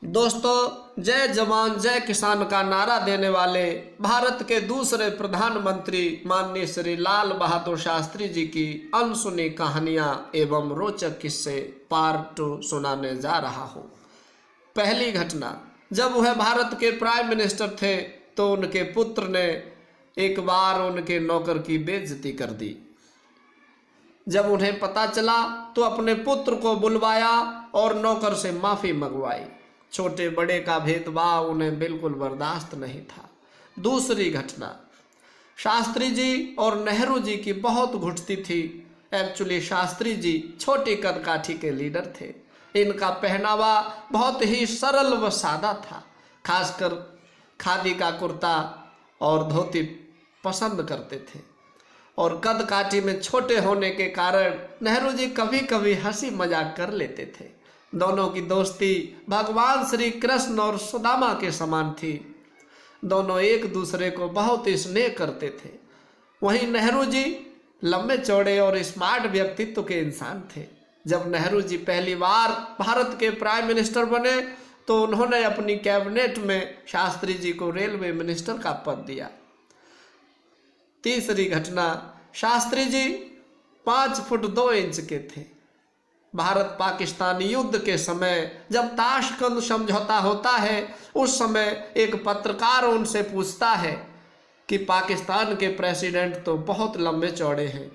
दोस्तों, जय जवान जय किसान का नारा देने वाले भारत के दूसरे प्रधानमंत्री माननीय श्री लाल बहादुर शास्त्री जी की अनसुनी कहानियां एवं रोचक किस्से पार्ट 2 सुनाने जा रहा हूं। पहली घटना, जब वह भारत के प्राइम मिनिस्टर थे तो उनके पुत्र ने एक बार उनके नौकर की बेइज्जती कर दी। जब उन्हें पता चला तो अपने पुत्र को बुलवाया और नौकर से माफ़ी मंगवाई। छोटे बड़े का भेदभाव उन्हें बिल्कुल बर्दाश्त नहीं था। दूसरी घटना, शास्त्री जी और नेहरू जी की बहुत घुटती थी। एक्चुअली शास्त्री जी छोटी कदकाठी के लीडर थे। इनका पहनावा बहुत ही सरल व सादा था। खासकर खादी का कुर्ता और धोती पसंद करते थे और कदकाठी में छोटे होने के कारण नेहरू जी कभी कभी हंसी मजाक कर लेते थे। दोनों की दोस्ती भगवान श्री कृष्ण और सुदामा के समान थी। दोनों एक दूसरे को बहुत स्नेह करते थे। वहीं नेहरू जी लंबे चौड़े और स्मार्ट व्यक्तित्व के इंसान थे। जब नेहरू जी पहली बार भारत के प्राइम मिनिस्टर बने तो उन्होंने अपनी कैबिनेट में शास्त्री जी को रेलवे मिनिस्टर का पद दिया। तीसरी घटना, शास्त्री जी 5 फुट 2 इंच के थे। भारत पाकिस्तान युद्ध के समय जब ताशकंद समझौता होता है, उस समय एक पत्रकार उनसे पूछता है कि पाकिस्तान के प्रेसिडेंट तो बहुत लंबे चौड़े हैं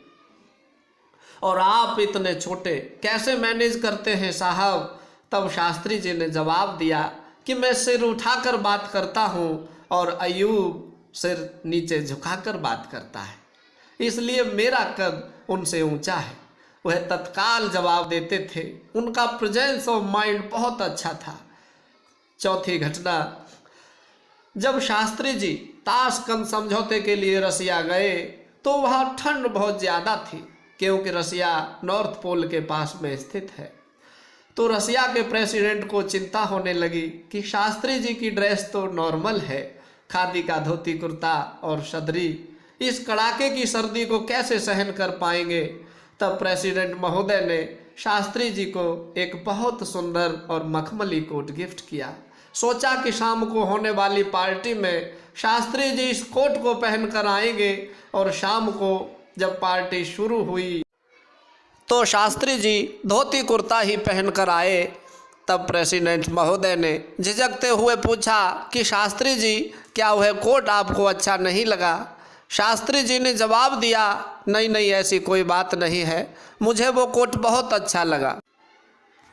और आप इतने छोटे कैसे मैनेज करते हैं साहब। तब शास्त्री जी ने जवाब दिया कि मैं सिर उठाकर बात करता हूँ और अयूब सिर नीचे झुकाकर बात करता है, इसलिए मेरा कद उनसे ऊंचा है। वह तत्काल जवाब देते थे। उनका प्रेजेंस ऑफ माइंड बहुत अच्छा था। चौथी घटना, जब शास्त्री जी ताशकंद समझौते के लिए रसिया गए तो वहाँ ठंड बहुत ज़्यादा थी, क्योंकि रसिया नॉर्थ पोल के पास में स्थित है। तो रसिया के प्रेसिडेंट को चिंता होने लगी कि शास्त्री जी की ड्रेस तो नॉर्मल है, खादी का धोती कुर्ता और सदरी, इस कड़ाके की सर्दी को कैसे सहन कर पाएंगे। तब प्रेसिडेंट महोदय ने शास्त्री जी को एक बहुत सुंदर और मखमली कोट गिफ्ट किया। सोचा कि शाम को होने वाली पार्टी में शास्त्री जी इस कोट को पहनकर आएंगे और शाम को जब पार्टी शुरू हुई तो शास्त्री जी धोती कुर्ता ही पहनकर आए। तब प्रेसिडेंट महोदय ने झिझकते हुए पूछा कि शास्त्री जी, क्या वह कोट आपको अच्छा नहीं लगा। शास्त्री जी ने जवाब दिया, नहीं नहीं, ऐसी कोई बात नहीं है, मुझे वो कोट बहुत अच्छा लगा,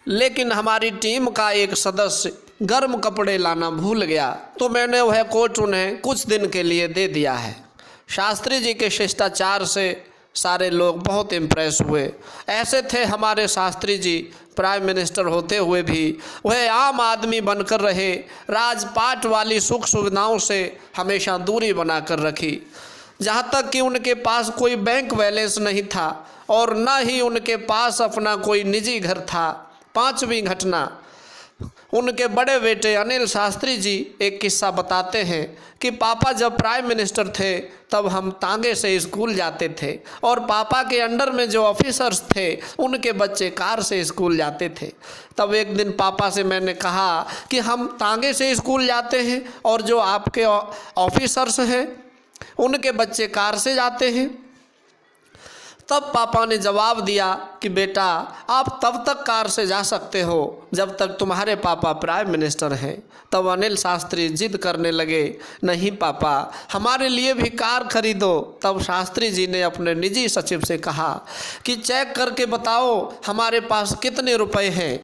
लेकिन हमारी टीम का एक सदस्य गर्म कपड़े लाना भूल गया तो मैंने वह कोट उन्हें कुछ दिन के लिए दे दिया है। शास्त्री जी के शिष्टाचार से सारे लोग बहुत इम्प्रेस हुए। ऐसे थे हमारे शास्त्री जी, प्राइम मिनिस्टर होते हुए भी वह आम आदमी बनकर रहे। राजपाट वाली सुख सुविधाओं से हमेशा दूरी बनाकर रखी। जहाँ तक कि उनके पास कोई बैंक बैलेंस नहीं था और न ही उनके पास अपना कोई निजी घर था। पांचवी घटना, उनके बड़े बेटे अनिल शास्त्री जी एक किस्सा बताते हैं कि पापा जब प्राइम मिनिस्टर थे तब हम तांगे से स्कूल जाते थे और पापा के अंडर में जो ऑफिसर्स थे उनके बच्चे कार से स्कूल जाते थे। तब एक दिन पापा से मैंने कहा कि हम तांगे से स्कूल जाते हैं और जो आपके ऑफिसर्स हैं उनके बच्चे कार से जाते हैं। तब पापा ने जवाब दिया कि बेटा, आप तब तक कार से जा सकते हो जब तक तुम्हारे पापा प्राइम मिनिस्टर हैं। तब अनिल शास्त्री जिद करने लगे, नहीं पापा, हमारे लिए भी कार खरीदो। तब शास्त्री जी ने अपने निजी सचिव से कहा कि चेक करके बताओ हमारे पास कितने रुपए हैं।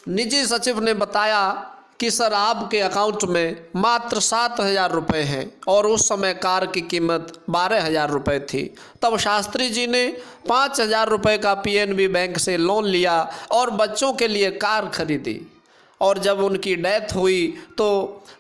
निजी सचिव ने बताया कि सर, आपके अकाउंट में मात्र 7,000 रुपये हैं और उस समय कार की कीमत 12,000 रुपये थी। तब शास्त्री जी ने 5,000 रुपये का पीएनबी बैंक से लोन लिया और बच्चों के लिए कार खरीदी। और जब उनकी डेथ हुई तो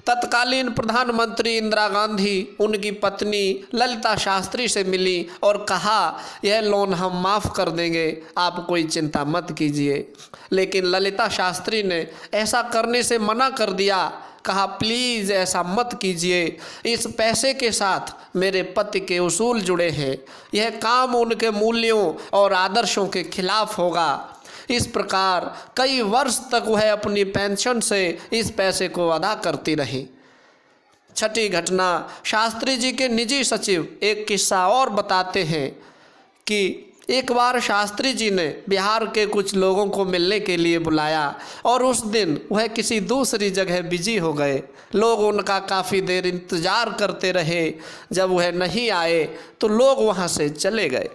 तत्कालीन प्रधानमंत्री इंदिरा गांधी उनकी पत्नी ललिता शास्त्री से मिली और कहा, यह लोन हम माफ़ कर देंगे, आप कोई चिंता मत कीजिए। लेकिन ललिता शास्त्री ने ऐसा करने से मना कर दिया। कहा, प्लीज़ ऐसा मत कीजिए, इस पैसे के साथ मेरे पति के उसूल जुड़े हैं, यह काम उनके मूल्यों और आदर्शों के खिलाफ होगा। इस प्रकार कई वर्ष तक वह अपनी पेंशन से इस पैसे को अदा करती रही। छठी घटना, शास्त्री जी के निजी सचिव एक किस्सा और बताते हैं कि एक बार शास्त्री जी ने बिहार के कुछ लोगों को मिलने के लिए बुलाया और उस दिन वह किसी दूसरी जगह बिजी हो गए। लोग उनका काफ़ी देर इंतज़ार करते रहे। जब वह नहीं आए तो लोग वहाँ से चले गए।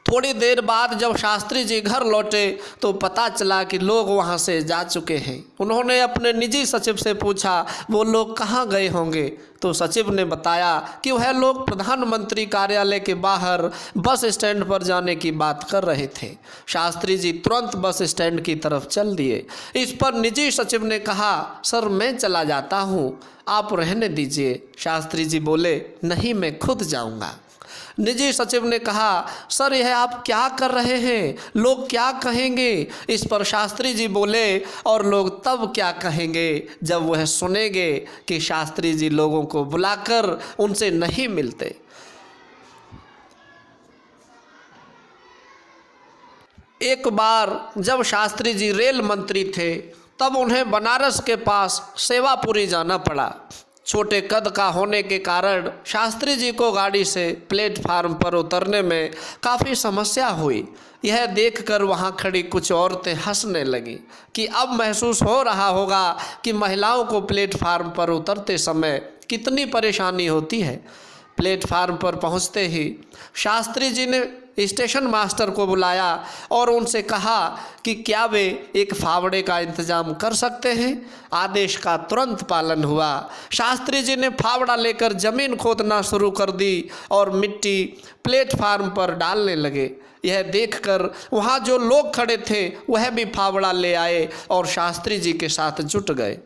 थोड़ी देर बाद जब शास्त्री जी घर लौटे तो पता चला कि लोग वहाँ से जा चुके हैं। उन्होंने अपने निजी सचिव से पूछा वो लोग कहाँ गए होंगे, तो सचिव ने बताया कि वह लोग प्रधानमंत्री कार्यालय के बाहर बस स्टैंड पर जाने की बात कर रहे थे। शास्त्री जी तुरंत बस स्टैंड की तरफ चल दिए। इस पर निजी सचिव ने कहा, सर मैं चला जाता हूँ, आप रहने दीजिए। शास्त्री जी बोले, नहीं मैं खुद जाऊँगा। निजी सचिव ने कहा, सर यह आप क्या कर रहे हैं, लोग क्या कहेंगे। इस पर शास्त्री जी बोले, और लोग तब क्या कहेंगे जब वह सुनेंगे कि शास्त्री जी लोगों को बुलाकर उनसे नहीं मिलते। एक बार जब शास्त्री जी रेल मंत्री थे तब उन्हें बनारस के पास सेवापुरी जाना पड़ा। छोटे कद का होने के कारण शास्त्री जी को गाड़ी से प्लेटफार्म पर उतरने में काफ़ी समस्या हुई। यह देखकर वहाँ खड़ी कुछ औरतें हंसने लगीं कि अब महसूस हो रहा होगा कि महिलाओं को प्लेटफार्म पर उतरते समय कितनी परेशानी होती है। प्लेटफार्म पर पहुँचते ही शास्त्री जी ने स्टेशन मास्टर को बुलाया और उनसे कहा कि क्या वे एक फावड़े का इंतजाम कर सकते हैं। आदेश का तुरंत पालन हुआ। शास्त्री जी ने फावड़ा लेकर जमीन खोदना शुरू कर दी और मिट्टी प्लेटफार्म पर डालने लगे। यह देखकर वहाँ जो लोग खड़े थे वह भी फावड़ा ले आए और शास्त्री जी के साथ जुट गए।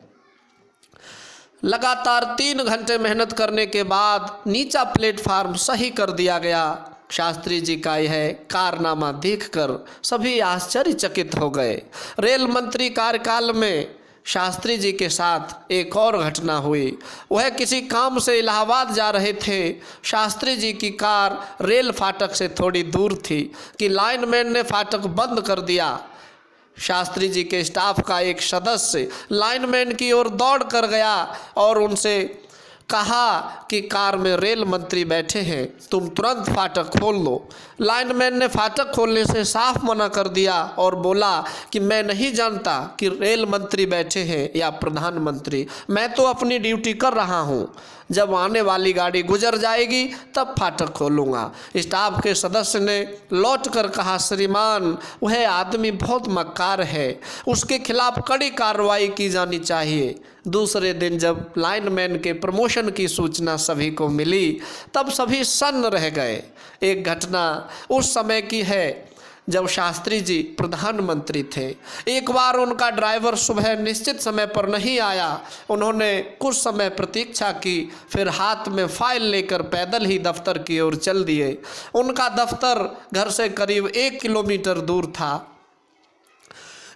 लगातार 3 घंटे मेहनत करने के बाद नीचा प्लेटफार्म सही कर दिया गया। शास्त्री जी का यह कारनामा देखकर सभी आश्चर्यचकित हो गए। रेल मंत्री कार्यकाल में शास्त्री जी के साथ एक और घटना हुई। वह किसी काम से इलाहाबाद जा रहे थे। शास्त्री जी की कार रेल फाटक से थोड़ी दूर थी कि लाइनमैन ने फाटक बंद कर दिया। शास्त्री जी के स्टाफ का एक सदस्य लाइनमैन की ओर दौड़ कर गया और उनसे कहा कि कार में रेल मंत्री बैठे हैं, तुम तुरंत फाटक खोल लो। लाइनमैन ने फाटक खोलने से साफ मना कर दिया और बोला कि मैं नहीं जानता कि रेल मंत्री बैठे हैं या प्रधानमंत्री, मैं तो अपनी ड्यूटी कर रहा हूँ। जब आने वाली गाड़ी गुजर जाएगी तब फाटक खोलूँगा। स्टाफ के सदस्य ने लौट कर कहा, श्रीमान वह आदमी बहुत मक्कार है, उसके खिलाफ कड़ी कार्रवाई की जानी चाहिए। दूसरे दिन जब लाइनमैन के प्रमोशन की सूचना सभी को मिली तब सभी सन्न रह गए। एक घटना उस समय की है जब शास्त्री जी प्रधानमंत्री थे। एक बार उनका ड्राइवर सुबह निश्चित समय पर नहीं आया। उन्होंने कुछ समय प्रतीक्षा की, फिर हाथ में फाइल लेकर पैदल ही दफ्तर की ओर चल दिए। उनका दफ्तर घर से करीब 1 किलोमीटर दूर था।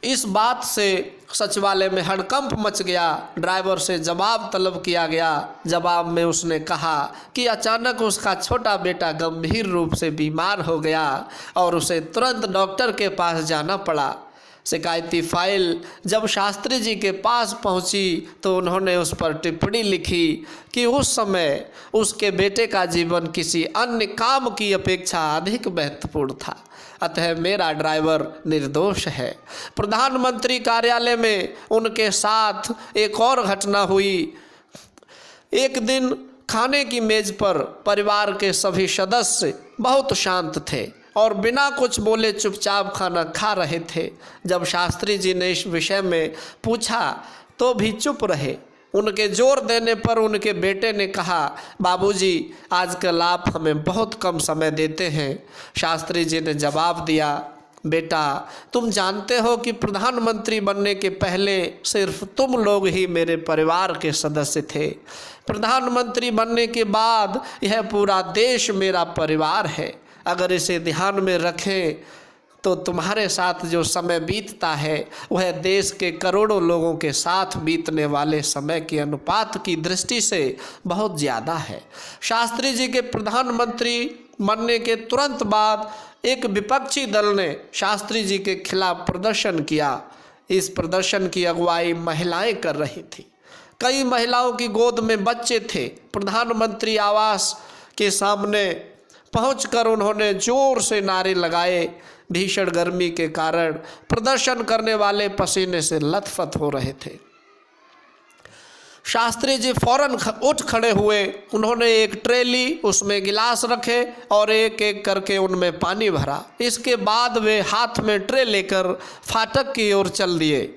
इस बात से सचिवालय में हड़कंप मच गया। ड्राइवर से जवाब तलब किया गया। जवाब में उसने कहा कि अचानक उसका छोटा बेटा गंभीर रूप से बीमार हो गया और उसे तुरंत डॉक्टर के पास जाना पड़ा। शिकायती फाइल जब शास्त्री जी के पास पहुंची तो उन्होंने उस पर टिप्पणी लिखी कि उस समय उसके बेटे का जीवन किसी अन्य काम की अपेक्षा अधिक महत्वपूर्ण था, अतः मेरा ड्राइवर निर्दोष है। प्रधानमंत्री कार्यालय में उनके साथ एक और घटना हुई। एक दिन खाने की मेज पर परिवार के सभी सदस्य बहुत शांत थे और बिना कुछ बोले चुपचाप खाना खा रहे थे। जब शास्त्री जी ने इस विषय में पूछा तो भी चुप रहे। उनके जोर देने पर उनके बेटे ने कहा, बाबूजी आजकल आप हमें बहुत कम समय देते हैं। शास्त्री जी ने जवाब दिया, बेटा तुम जानते हो कि प्रधानमंत्री बनने के पहले सिर्फ तुम लोग ही मेरे परिवार के सदस्य थे। प्रधानमंत्री बनने के बाद यह पूरा देश मेरा परिवार है। अगर इसे ध्यान में रखें तो तुम्हारे साथ जो समय बीतता है वह देश के करोड़ों लोगों के साथ बीतने वाले समय के अनुपात की दृष्टि से बहुत ज़्यादा है। शास्त्री जी के प्रधानमंत्री बनने के तुरंत बाद एक विपक्षी दल ने शास्त्री जी के खिलाफ प्रदर्शन किया। इस प्रदर्शन की अगुवाई महिलाएं कर रही थी। कई महिलाओं की गोद में बच्चे थे। प्रधानमंत्री आवास के सामने पहुंचकर उन्होंने जोर से नारे लगाए। भीषण गर्मी के कारण प्रदर्शन करने वाले पसीने से लथपथ हो रहे थे। शास्त्री जी फौरन उठ खड़े हुए। उन्होंने एक ट्रे ली, उसमें गिलास रखे और एक एक करके उनमें पानी भरा। इसके बाद वे हाथ में ट्रे लेकर फाटक की ओर चल दिए।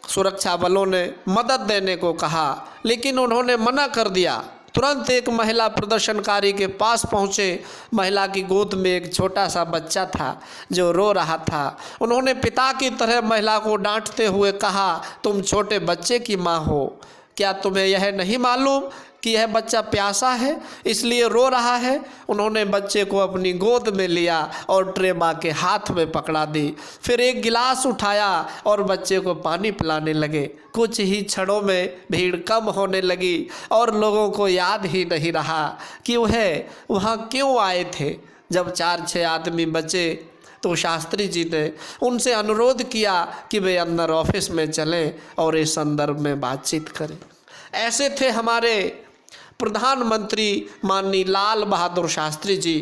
सुरक्षा बलों ने मदद देने को कहा, लेकिन उन्होंने मना कर दिया। तुरंत एक महिला प्रदर्शनकारी के पास पहुँचे। महिला की गोद में एक छोटा सा बच्चा था जो रो रहा था। उन्होंने पिता की तरह महिला को डांटते हुए कहा, तुम छोटे बच्चे की माँ हो, क्या तुम्हें यह नहीं मालूम कि यह बच्चा प्यासा है इसलिए रो रहा है। उन्होंने बच्चे को अपनी गोद में लिया और ट्रे माँ के हाथ में पकड़ा दी। फिर एक गिलास उठाया और बच्चे को पानी पिलाने लगे। कुछ ही क्षणों में भीड़ कम होने लगी और लोगों को याद ही नहीं रहा कि वह वहाँ क्यों आए थे। जब 4-6 आदमी बचे तो शास्त्री जी ने उनसे अनुरोध किया कि वे अंदर ऑफिस में चलें और इस संदर्भ में बातचीत करें। ऐसे थे हमारे प्रधानमंत्री माननीय लाल बहादुर शास्त्री जी।